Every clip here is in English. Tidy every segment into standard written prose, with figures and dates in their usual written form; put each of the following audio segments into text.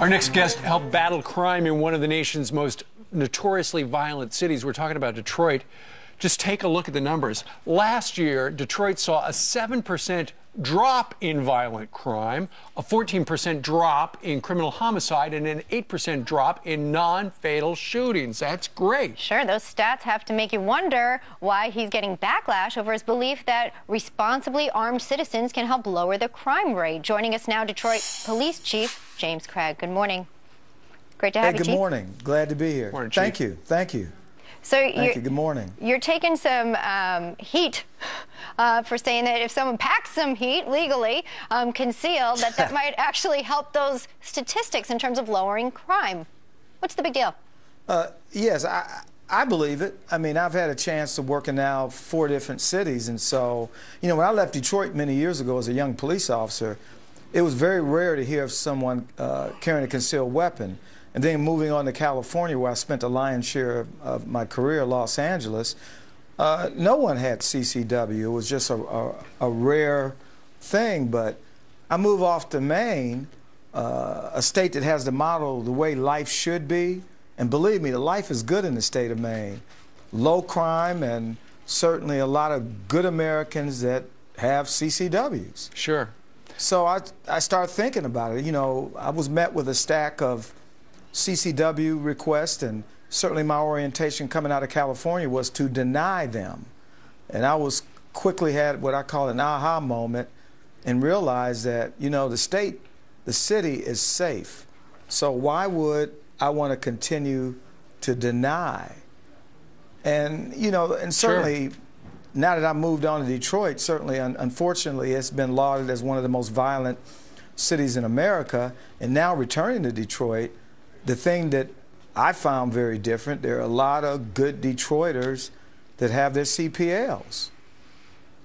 Our next guest helped battle crime in one of the nation's most notoriously violent cities. We're talking about Detroit. Just take a look at the numbers. Last year, Detroit saw a 7% drop in violent crime, a 14% drop in criminal homicide, and an 8% drop in non-fatal shootings. That's great. Sure, those stats have to make you wonder why he's getting backlash over his belief that responsibly armed citizens can help lower the crime rate. Joining us now, Detroit Police Chief James Craig. Good morning. Great to have you, Chief. Good morning. Glad to be here. Morning, Chief. Thank you. Thank you. So Thank you. Good morning. You're taking some heat for saying that if someone packs some heat legally, concealed, that might actually help those statistics in terms of lowering crime. What's the big deal? Yes, I believe it. I mean, I've had a chance to work in now 4 different cities, and so, you know, when I left Detroit many years ago as a young police officer, it was very rare to hear of someone carrying a concealed weapon. And then moving on to California, where I spent the lion's share of my career, Los Angeles, no one had CCW. It was just a rare thing. But I moved off to Maine, a state that has the model the way life should be. And believe me, the life is good in the state of Maine. Low crime and certainly a lot of good Americans that have CCWs. Sure. So I started thinking about it. You know, I was met with a stack of CCW requests, and certainly my orientation coming out of California was to deny them. And I was quickly had what I call an aha moment and realized that, you know, the city is safe. So why would I want to continue to deny? And, you know, and certainly, sure, now that I moved on to Detroit, certainly, unfortunately, it's been lauded as one of the most violent cities in America. And now returning to Detroit, the thing that I found very different, there are a lot of good Detroiters that have their CPLs.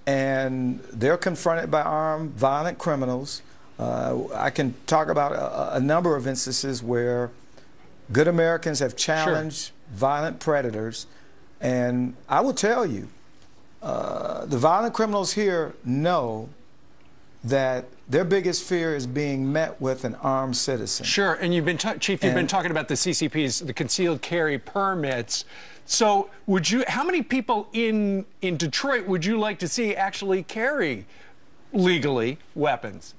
And they're confronted by armed violent criminals. I can talk about a number of instances where good Americans have challenged, sure, violent predators. And I will tell you, the violent criminals here know that their biggest fear is being met with an armed citizen. Sure, and you've been, Chief, you've been talking about the CCPs, the concealed carry permits. So would you, how many people in Detroit would you like to see actually carry legally weapons?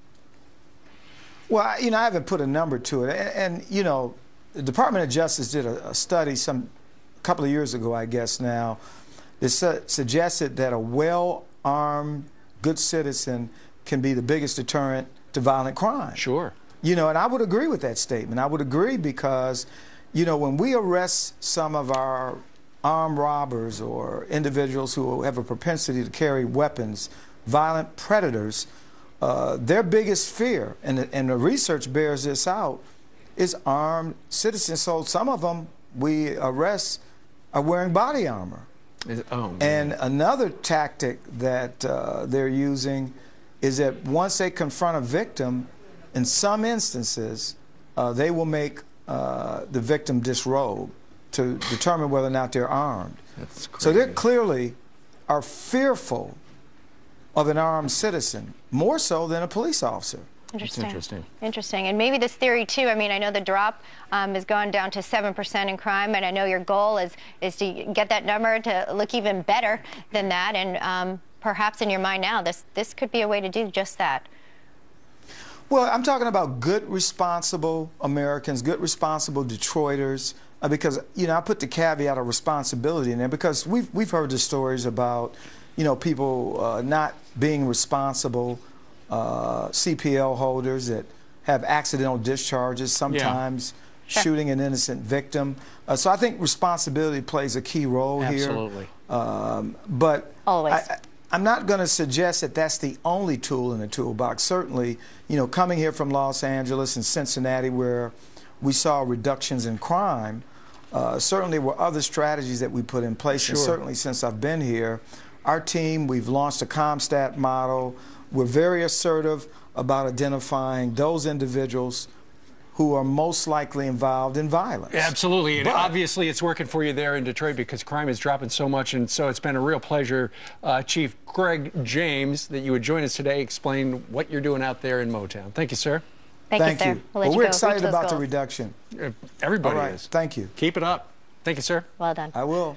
Well, you know, I haven't put a number to it. And you know, the Department of Justice did a study a couple of years ago, I guess now, that suggested that a well-armed, good citizen can be the biggest deterrent to violent crime. Sure. You know, and I would agree with that statement. I would agree because, you know, when we arrest some of our armed robbers or individuals who have a propensity to carry weapons, violent predators, their biggest fear, and the research bears this out, is armed citizens. So some of them we arrest are wearing body armor. Oh, and another tactic that they're using is that once they confront a victim, in some instances, they will make the victim disrobe to determine whether or not they're armed. That's crazy. So they clearly are fearful of an armed citizen, more so than a police officer. Interesting. That's interesting. Interesting. And maybe this theory, too, I mean, I know the drop has gone down to 7% in crime, and I know your goal is to get that number to look even better than that. And perhaps in your mind now, this could be a way to do just that. Well, I'm talking about good, responsible Americans, good, responsible Detroiters, because, you know, I put the caveat of responsibility in there because we've heard the stories about, you know, people not being responsible, CPL holders that have accidental discharges, sometimes shooting an innocent victim. So I think responsibility plays a key role here. Absolutely. But always. I'm not going to suggest that that's the only tool in the toolbox. Certainly, you know, coming here from Los Angeles and Cincinnati, where we saw reductions in crime, certainly were other strategies that we put in place. Sure. And certainly since I've been here, our team, we've launched a CompStat model. We're very assertive about identifying those individuals who are most likely involved in violence. Absolutely, and obviously it's working for you there in Detroit because crime is dropping so much, and so it's been a real pleasure, Chief Craig James, that you would join us today, explain what you're doing out there in Motown. Thank you, sir. Thank you, sir. We'll let you we're go. excited Reach those about the goals. reduction. Everybody All right. is. Thank you. Keep it up. Thank you, sir. Well done. I will.